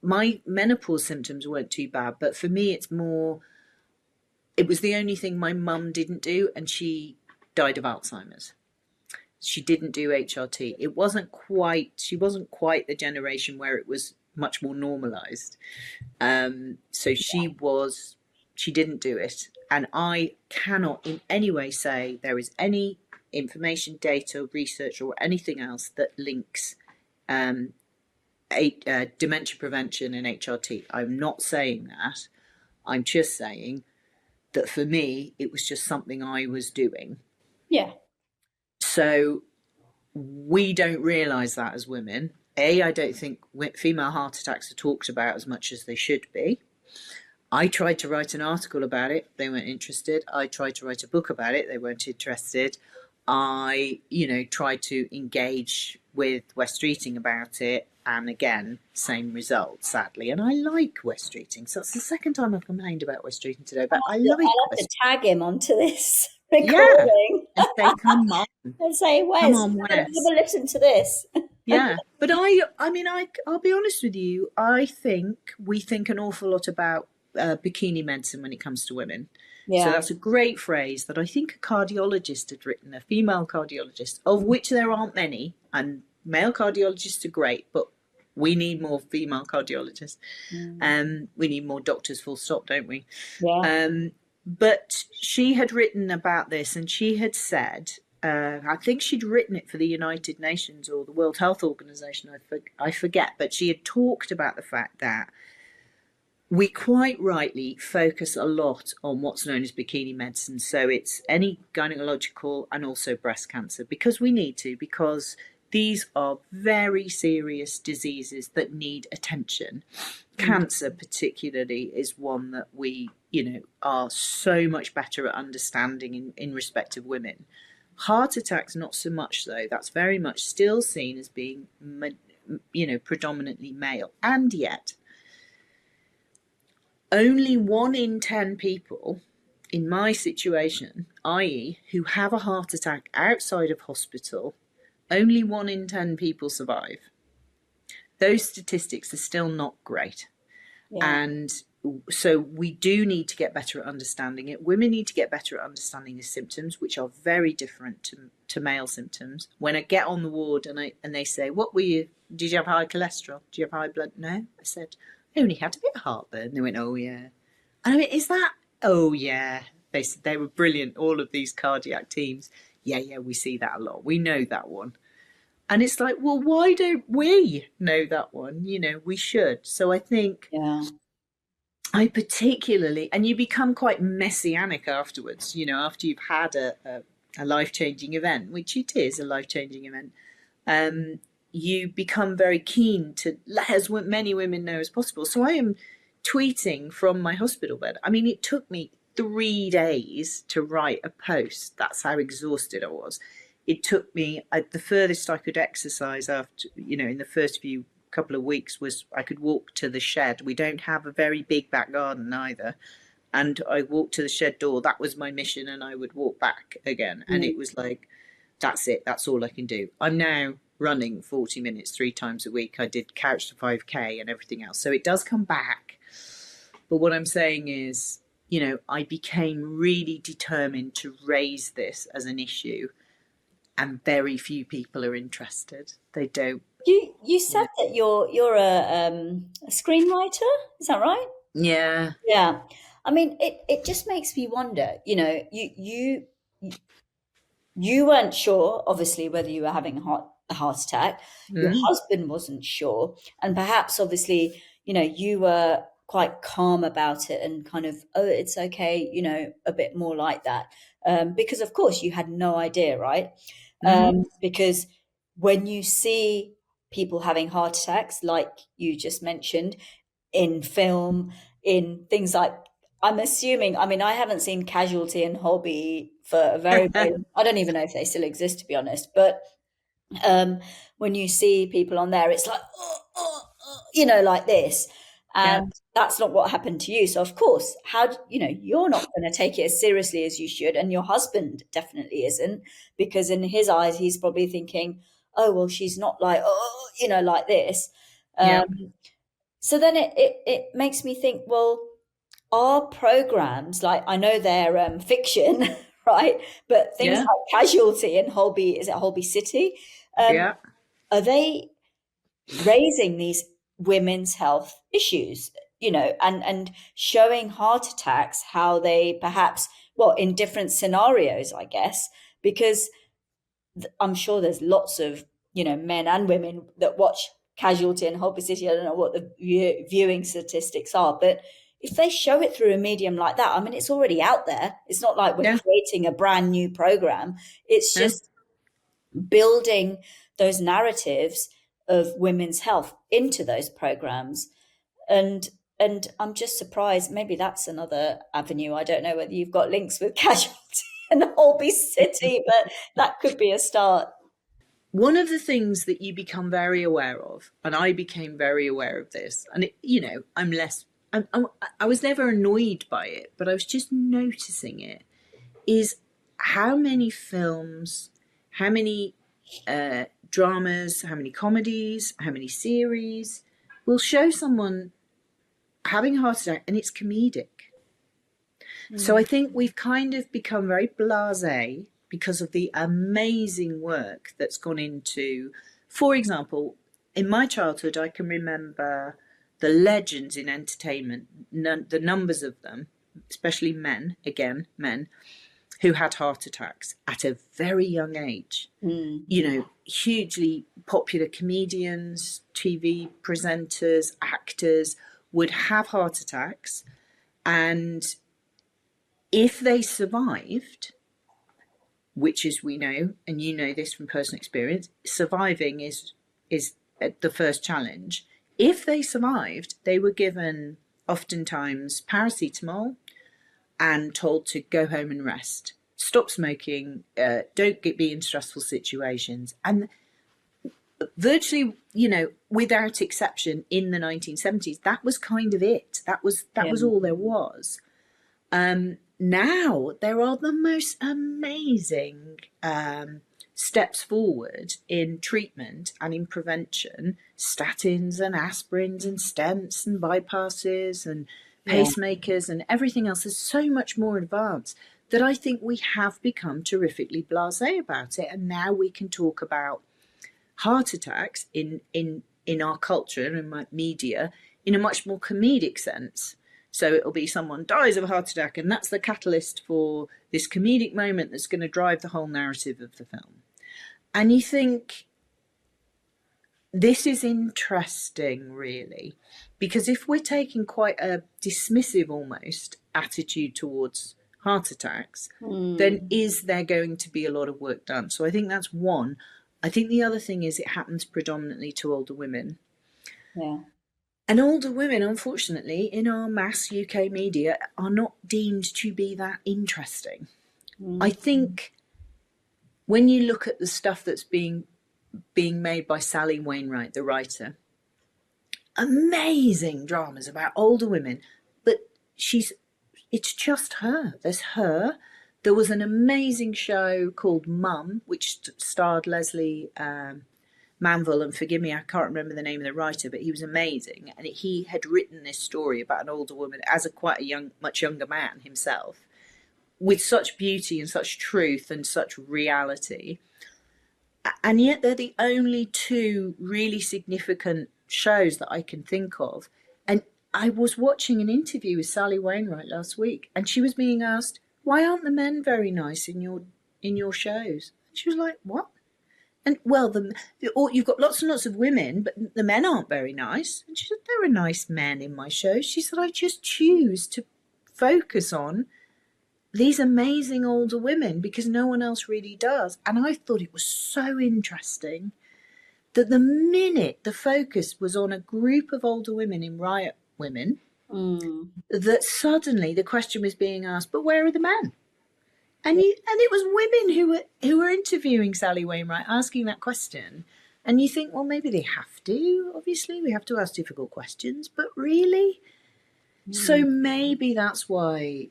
my menopause symptoms weren't too bad, but for me it was the only thing my mum didn't do, and she died of Alzheimer's. She didn't do HRT. She wasn't quite the generation where it was much more normalized. So she didn't do it. And I cannot in any way say there is any information, data, research, or anything else that links dementia prevention and HRT. I'm not saying that. I'm just saying that for me, it was just something I was doing. Yeah. So we don't realise that as women. I don't think female heart attacks are talked about as much as they should be. I tried to write an article about it. They weren't interested. I tried to write a book about it. They weren't interested. I, tried to engage with West Streeting about it. And again, same result, sadly. And I like West Streeting. So it's the second time I've complained about West Streeting today. But I like I'll have to tag him onto this recording. Yeah. And say, come on. And say, Wes, come on, Wes. Have a listen to this. Yeah. But I'll be honest with you. I think we think an awful lot about bikini medicine when it comes to women. Yeah. So that's a great phrase that I think a cardiologist had written, a female cardiologist, of which there aren't many. And male cardiologists are great, but we need more female cardiologists. We need more doctors, full stop, don't we? Yeah. But she had written about this, and she had said, I think she'd written it for the United Nations or the World Health Organization, I forget, but she had talked about the fact that we quite rightly focus a lot on what's known as bikini medicine. So it's any gynecological and also breast cancer, because we need to, because these are very serious diseases that need attention. Cancer particularly is one that we, are so much better at understanding in respect of women. Heart attacks, not so much though. That's very much still seen as being, predominantly male. And yet, only 1 in 10 people in my situation, i.e. who have a heart attack outside of hospital, only 1 in 10 people survive. Those statistics are still not great. Yeah. And so we do need to get better at understanding it. Women need to get better at understanding the symptoms, which are very different to male symptoms. When I get on the ward and they say, "What were you? Did you have high cholesterol? Do you have high blood?" "No." I said, "I only had a bit of heartburn." They went, "Oh yeah." And I went, "Is that?" "Oh yeah." They said they were brilliant, all of these cardiac teams. Yeah, we see that a lot. We know that one. And it's like, well, why don't we know that one? We should. So I think I particularly, and you become quite messianic afterwards, after you've had a life-changing event, which it is a life-changing event. You become very keen to let as many women know as possible. So I am tweeting from my hospital bed. I mean, it took me 3 days to write a post. That's how exhausted I was. It took me, the furthest I could exercise after, in the first few couple of weeks was I could walk to the shed. We don't have a very big back garden either. And I walked to the shed door. That was my mission. And I would walk back again. And it was like, that's it. That's all I can do. I'm now running 40 minutes 3 times a week. I did couch to 5K and everything else. So it does come back. But what I'm saying is, I became really determined to raise this as an issue. And very few people are interested. They don't. You said that you're a screenwriter. Is that right? Yeah. Yeah. I mean, it just makes me wonder, you weren't sure, obviously, whether you were having a heart attack. Your Mm. husband wasn't sure, and perhaps, obviously, you were quite calm about it and kind of, oh, it's okay, a bit more like that, because of course you had no idea, right? Hmm. Because when you see people having heart attacks, like you just mentioned, in film, in things like, I'm assuming, I mean, I haven't seen Casualty and Hobby for a very, very, I don't even know if they still exist, to be honest. But um, when you see people on there, it's like, like this. Yeah. And that's not what happened to you. So, of course, you're not going to take it as seriously as you should. And your husband definitely isn't, because in his eyes, he's probably thinking, oh, well, she's not like, like this. Yeah. Um, so then it makes me think, well, are programs, like, I know they're fiction, right? But things Yeah. like Casualty and Holby, is it Holby City? Um, Yeah. are they raising these women's health issues, and showing heart attacks, how they perhaps, well, in different scenarios, I guess, because I'm sure there's lots of, men and women that watch Casualty and Holby City. I don't know what the viewing statistics are, but if they show it through a medium like that, I mean, it's already out there. It's not like we're Yeah. creating a brand new program. It's Yeah. just building those narratives of women's health into those programs. And I'm just surprised. Maybe that's another avenue. I don't know whether you've got links with Casualty and Holby City, but that could be a start. One of the things that you become very aware of, and I became very aware of this, and I'm less, I was never annoyed by it, but I was just noticing it, is how many films, how many dramas, how many comedies, how many series will show someone having a heart attack and it's comedic. So I Mm. think we've kind of become very blasé because of the amazing work that's gone into, for example, in my childhood, I can remember the legends in entertainment, the numbers of them, especially men, again, men, who had heart attacks at a very young age. Mm. Hugely popular comedians, TV presenters, actors would have heart attacks. And if they survived, which as we know, and you know this from personal experience, surviving is the first challenge. If they survived, they were given oftentimes paracetamol and told to go home and rest, stop smoking, don't be in stressful situations. And virtually, without exception, in the 1970s, that was kind of it. That was Yeah. all there was. Now there are the most amazing steps forward in treatment and in prevention, statins and aspirins and stents and bypasses and Yeah. pacemakers and everything else is so much more advanced that I think we have become terrifically blasé about it. And now we can talk about heart attacks in our culture and in my media in a much more comedic sense. So it'll be someone dies of a heart attack, and that's the catalyst for this comedic moment that's going to drive the whole narrative of the film. And you think, this is interesting, really, because if we're taking quite a dismissive almost attitude towards heart attacks, then Mm. is there going to be a lot of work done? So I think that's one. I think the other thing is it happens predominantly to older women. Yeah. And older women, unfortunately, in our mass UK media, are not deemed to be that interesting. I Mm. think when you look at the stuff that's being made by Sally Wainwright, the writer, amazing dramas about older women, but it's just her. There's her. There was an amazing show called Mum, which starred Leslie Manville, and forgive me, I can't remember the name of the writer, but he was amazing. And he had written this story about an older woman as a quite a young, much younger man himself, with such beauty and such truth and such reality. And yet they're the only two really significant shows that I can think of. And I was watching an interview with Sally Wainwright last week, and she was being asked, "Why aren't the men very nice in your shows?" She was like, "What?" And well, you've got lots and lots of women, but the men aren't very nice. And she said, "There are nice men in my shows." She said, "I just choose to focus on these amazing older women because no one else really does." And I thought it was so interesting that the minute the focus was on a group of older women in Riot Women, that suddenly the question was being asked, "But where are the men?" And it was women who were interviewing Sally Wainwright asking that question. And you think, well, maybe they have to. Obviously, we have to ask difficult questions, but really? So maybe that's why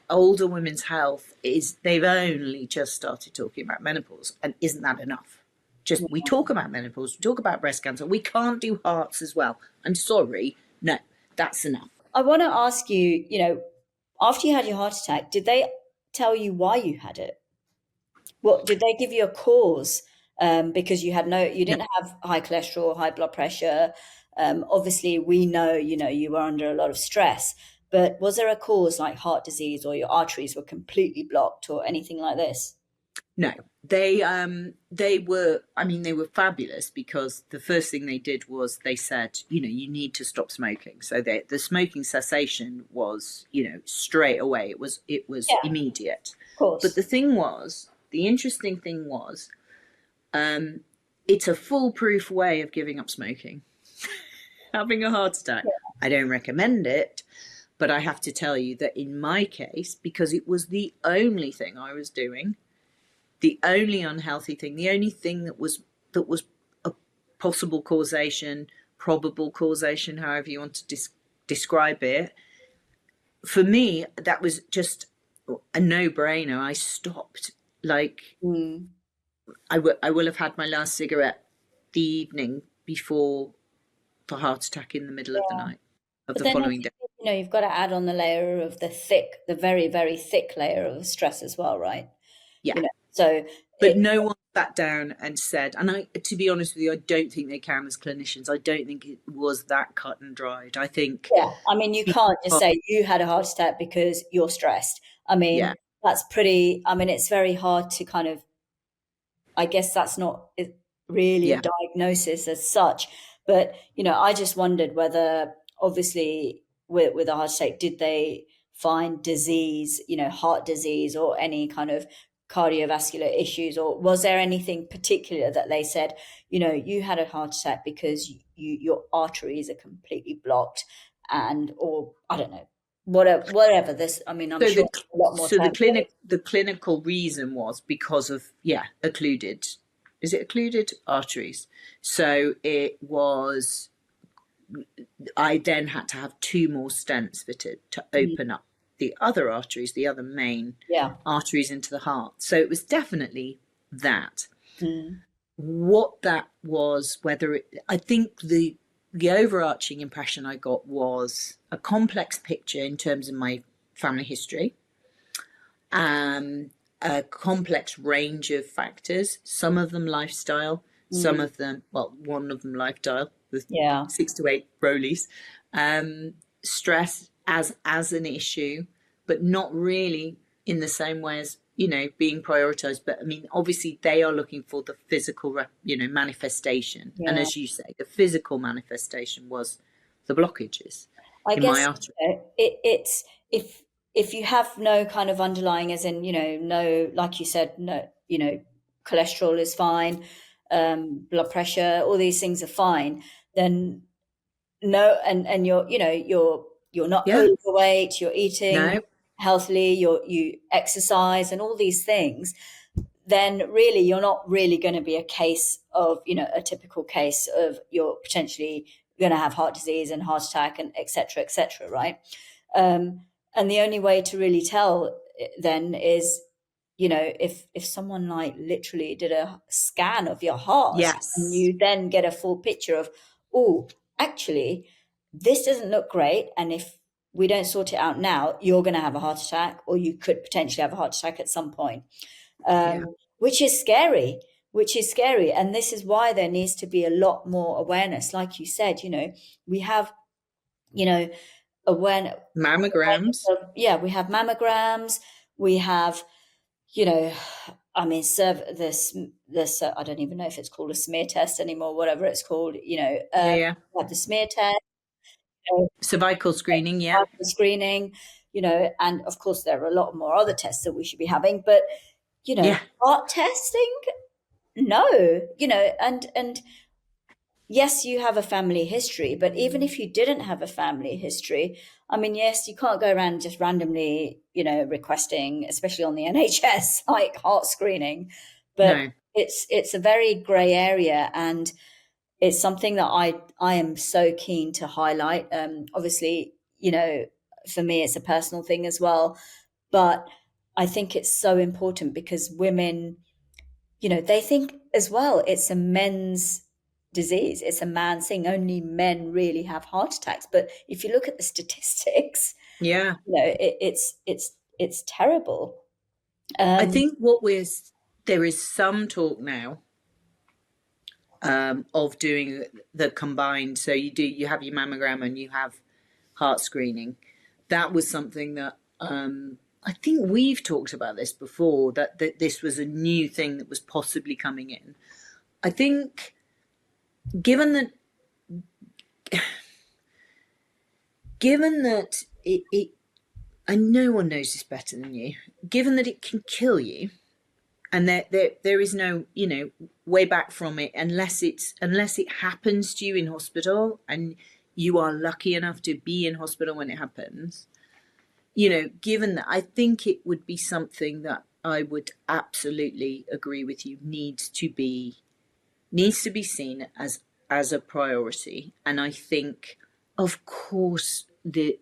older women's health they've only just started talking about menopause. And isn't that enough? Just we talk about menopause, we talk about breast cancer. We can't do hearts as well. I'm sorry. No, that's enough. I want to ask you, after you had your heart attack, did they tell you why you had it? What did they give you a cause? Because you didn't have high cholesterol, high blood pressure. Obviously, we know, you were under a lot of stress. But was there a cause like heart disease or your arteries were completely blocked or anything like this? No, they were, they were fabulous because the first thing they did was they said, you need to stop smoking. So the smoking cessation was, straight away. It was immediate. Of course. But the interesting thing was, it's a foolproof way of giving up smoking. Having a heart attack. Yeah. I don't recommend it, but I have to tell you that in my case, because it was the only thing I was doing, the only unhealthy thing, the only thing that was a possible causation, probable causation, however you want to describe it, for me, that was just a no-brainer. I stopped. I will have had my last cigarette the evening before the heart attack in the middle of the night of the following day. You've got to add on the layer of the very, very thick layer of stress as well, right? Yeah. But no one sat down and said, and to be honest with you, I don't think they can as clinicians. I don't think it was that cut and dried. I think. Yeah. You can't just say you had a heart attack because you're stressed. That's pretty, it's very hard to kind of, I guess that's not really a diagnosis as such. But, I just wondered whether, obviously, with a heart attack, did they find disease, heart disease or any kind of cardiovascular issues, or was there anything particular that they said, you had a heart attack because your arteries are completely blocked or I don't know, whatever this, I'm so sure a lot more. So the clinical reason was because of, occluded arteries. So it was, I then had to have 2 more stents fitted to open up the other arteries, the other main arteries into the heart. So it was definitely that. What that was, I think the overarching impression I got was a complex picture in terms of my family history, a complex range of factors, some of them lifestyle, some of them, one of them lifestyle with 6 to 8 Rollies, stress as an issue, but not really in the same way as, being prioritized. But obviously they are looking for the physical, manifestation. Yeah. And as you say, the physical manifestation was the blockages in my artery. It's if you have no kind of underlying, as in, no, like you said, no, cholesterol is fine, blood pressure, all these things are fine, then no, and you're not overweight, you're eating healthily, you exercise and all these things, then really you're not really going to be a case of, a typical case of you're potentially going to have heart disease and heart attack and et cetera, right? And the only way to really tell then is, if someone like literally did a scan of your heart, and you then get a full picture of, oh, actually, this doesn't look great. And if we don't sort it out now, you're going to have a heart attack, or you could potentially have a heart attack at some point, which is scary. And this is why there needs to be a lot more awareness. Like you said, we have you know, when Mammograms. yeah, we have mammograms, we have, you know, I mean, this I don't even know if it's called a smear test anymore, whatever it's called, you know, Yeah. we have the smear test, you know, Cervical screening. Yeah. cervical screening, you know, and of course there are a lot more other tests that we should be having, but, you know, Yeah. heart testing, no, you know, and yes, you have a family history, but even if you didn't have a family history, I mean, yes, you can't go around just randomly, you know, requesting, especially on the NHS, like heart screening. But No. it's a very grey area, and it's something that I am so keen to highlight. Obviously, you know, for me, it's a personal thing as well, but I think it's so important because women, you know, they think as well it's a men's disease, it's a man thing, only men really have heart attacks. But if you look at the statistics, Yeah. you know, it's terrible. I think there is some talk now of doing the combined. So you have your mammogram and you have heart screening. That was something that I think we've talked about this before, that this was a new thing that was possibly coming in. I think given that it and no one knows this better than you, given that it can kill you, and there is no, you know, way back from it unless it happens to you in hospital and you are lucky enough to be in hospital when it happens. You know, given that, I think it would be something that I would absolutely agree with you needs to be seen as a priority. And I think, of course, the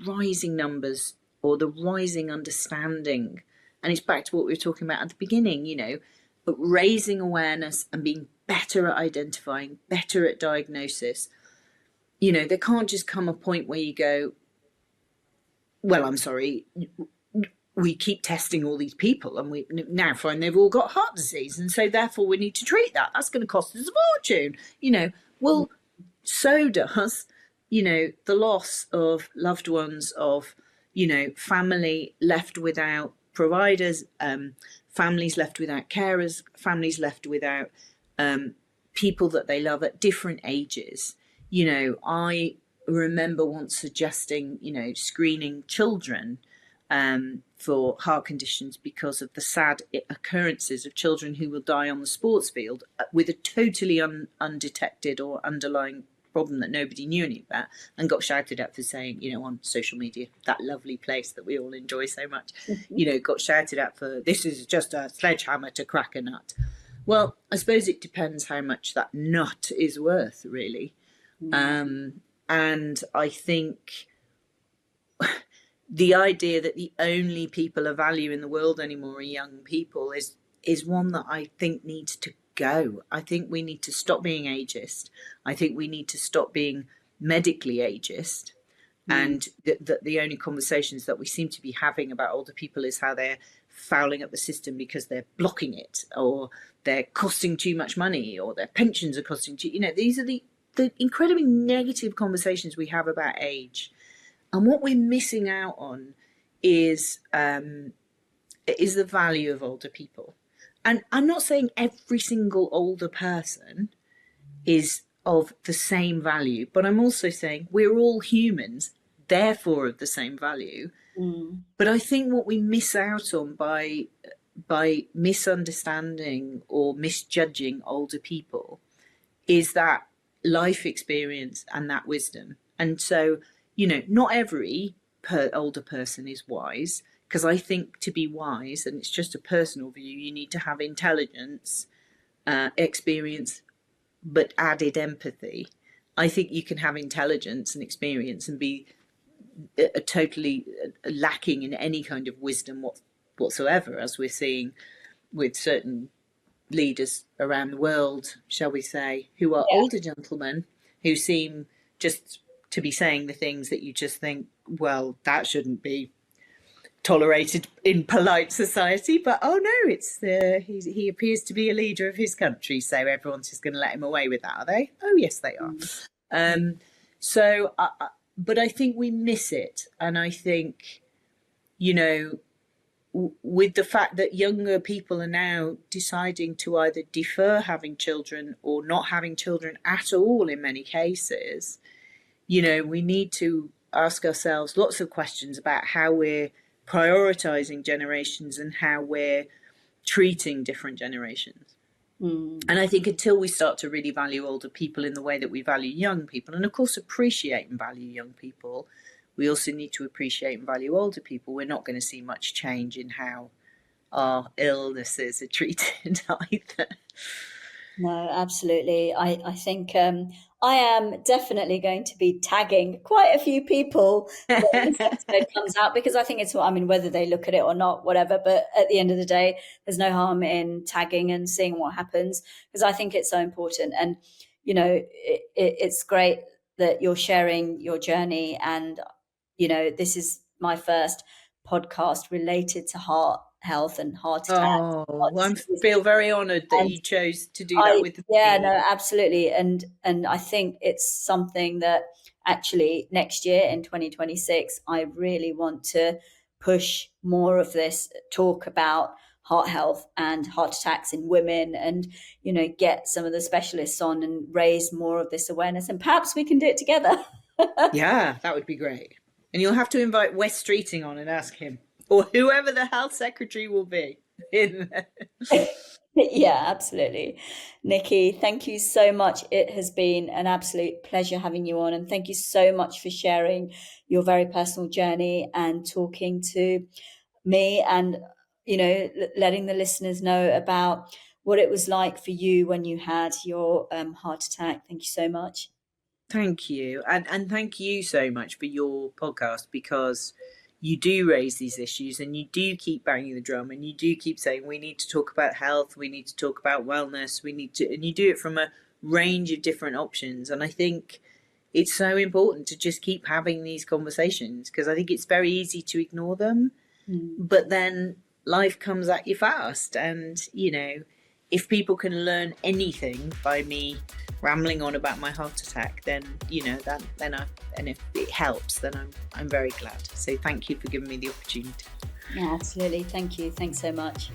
rising numbers or the rising understanding, and it's back to what we were talking about at the beginning, you know, but raising awareness and being better at identifying, better at diagnosis. You know, there can't just come a point where you go, well, I'm sorry, we keep testing all these people and we now find they've all got heart disease, and so therefore we need to treat that. That's going to cost us a fortune. You know, well, so does, you know, the loss of loved ones, of, you know, family left without providers, families left without carers, families left without people that they love at different ages. You know, I remember once suggesting, you know, screening children for heart conditions because of the sad occurrences of children who will die on the sports field with a totally undetected or underlying problem that nobody knew anything about, and got shouted at for saying, you know, on social media, that lovely place that we all enjoy so much, you know, got shouted at for, this is just a sledgehammer to crack a nut. Well, I suppose it depends how much that nut is worth, really. And I think the idea that the only people of value in the world anymore are young people is one that I think needs to go. I think we need to stop being ageist. I think we need to stop being medically ageist. And the only conversations that we seem to be having about older people is how they're fouling up the system because they're blocking it, or they're costing too much money, or their pensions are costing too, you know, these are the incredibly negative conversations we have about age. And what we're missing out on is the value of older people. And I'm not saying every single older person is of the same value, but I'm also saying we're all humans, therefore of the same value. But I think what we miss out on by misunderstanding or misjudging older people is that life experience and that wisdom. And so, you know, not every older person is wise, because I think to be wise, and it's just a personal view, you need to have intelligence, experience, but added empathy. I think you can have intelligence and experience and be totally lacking in any kind of wisdom whatsoever, as we're seeing with certain leaders around the world, shall we say, who are older gentlemen who seem just to be saying the things that you just think, well, that shouldn't be tolerated in polite society. But oh no, it's he appears to be a leader of his country, so everyone's just going to let him away with that, are they? Oh yes, they are. So, but I think we miss it. And I think, you know, with the fact that younger people are now deciding to either defer having children or not having children at all in many cases, you know, we need to ask ourselves lots of questions about how we're prioritizing generations and how we're treating different generations. And I think until we start to really value older people in the way that we value young people, and of course appreciate and value young people, we also need to appreciate and value older people. We're not going to see much change in how our illnesses are treated either. No, absolutely. I think I am definitely going to be tagging quite a few people when this episode comes out, because I think it's, I mean, whether they look at it or not, whatever, but at the end of the day, there's no harm in tagging and seeing what happens, because I think it's so important. And, you know, it's great that you're sharing your journey. And, you know, this is my first podcast related to heart health and heart attacks. Oh, I feel very honoured that you chose to do that with me. Yeah, no, absolutely. And I think it's something that actually next year in 2026, I really want to push more of this talk about heart health and heart attacks in women, and, you know, get some of the specialists on and raise more of this awareness, and perhaps we can do it together. Yeah, that would be great. And you'll have to invite Wes Streeting on and ask him, or whoever the health secretary will be. Yeah, absolutely. Nicky, thank you so much. It has been an absolute pleasure having you on, and thank you so much for sharing your very personal journey and talking to me, and, you know, letting the listeners know about what it was like for you when you had your heart attack. Thank you so much. Thank you. And thank you so much for your podcast, because you do raise these issues and you do keep banging the drum and you do keep saying we need to talk about health, we need to talk about wellness, we need to, and you do it from a range of different options. And I think it's so important to just keep having these conversations, because I think it's very easy to ignore them, but then life comes at you fast. And, you know, if people can learn anything by me rambling on about my heart attack, then, you know, and if it helps, then I'm very glad. So thank you for giving me the opportunity. Yeah, absolutely. Thank you. Thanks so much.